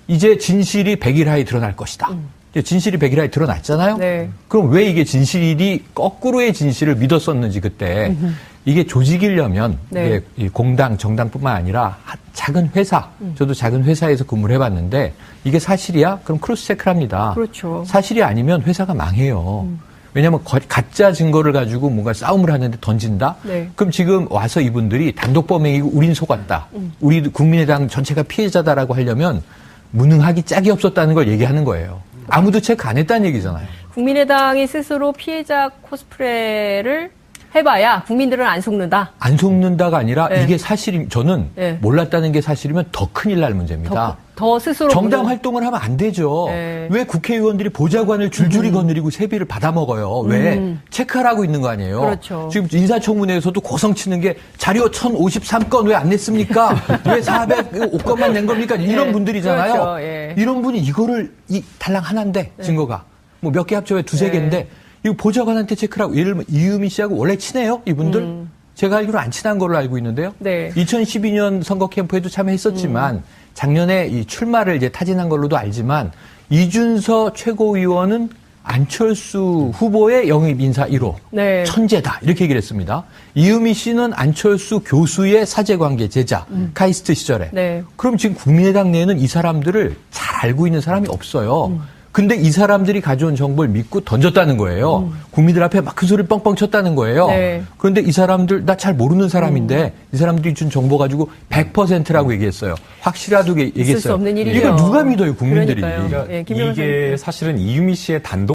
이제 진실이 100일하에 드러날 것이다. 이제 진실이 100일하에 드러났잖아요. 네. 그럼 왜 이게 진실이 거꾸로의 진실을 믿었었는지 그때 이게 조직이려면 네. 이게 이 공당 정당뿐만 아니라 작은 회사 저도 작은 회사에서 근무를 해봤는데 이게 사실이야? 그럼 크로스 체크를 합니다. 그렇죠. 사실이 아니면 회사가 망해요. 왜냐하면 가짜 증거를 가지고 뭔가 싸움을 하는데 던진다? 네. 그럼 지금 와서 이분들이 단독 범행이고 우린 속았다. 우리 국민의당 전체가 피해자다라고 하려면 무능하기 짝이 없었다는 걸 얘기하는 거예요. 아무도 체크 안 했다는 얘기잖아요. 국민의당이 스스로 피해자 코스프레를 해봐야 국민들은 안 속는다. 안 속는다가 아니라 네. 이게 사실이 저는 네. 몰랐다는 게 사실이면 더 큰일 날 문제입니다. 더 스스로 정당 무능- 활동을 하면 안 되죠. 네. 왜 국회의원들이 보좌관을 줄줄이 거느리고 세비를 받아먹어요? 왜? 체크하라고 있는 거 아니에요? 그렇죠. 지금 인사청문회에서도 고성치는 게 자료 1053건 왜 안 냈습니까? 왜 405건만 낸 겁니까? 이런 네. 분들이잖아요. 그렇죠. 예. 이런 분이 이거를 달랑 하나인데 증거가 뭐 몇 개 합쳐야 두세 네. 개인데 이거 보좌관한테 체크라고 예를 들면 이유미 씨하고 원래 친해요? 이분들? 제가 알기로 안 친한 걸로 알고 있는데요. 네. 2012년 선거 캠프에도 참여했었지만 작년에 이 출마를 이제 타진한 걸로도 알지만 이준서 최고위원은 안철수 후보의 영입 인사 1호. 네. 천재다. 이렇게 얘기를 했습니다. 이유미 씨는 안철수 교수의 사제관계 제자. 카이스트 시절에. 네. 그럼 지금 국민의당 내에는 이 사람들을 잘 알고 있는 사람이 없어요. 근데 이 사람들이 가져온 정보를 믿고 던졌다는 거예요. 국민들 앞에 막 큰 소리 뻥뻥 쳤다는 거예요. 네. 그런데 이 사람들 나 잘 모르는 사람인데 이 사람들이 준 정보 가지고 100%라고 얘기했어요. 확실하다고 얘기했어요. 있을 수 없는 일이죠. 이걸 누가 믿어요, 국민들이. 그러니까요. 예, 김 변호사님. 이게 사실은 이유미 씨의 단독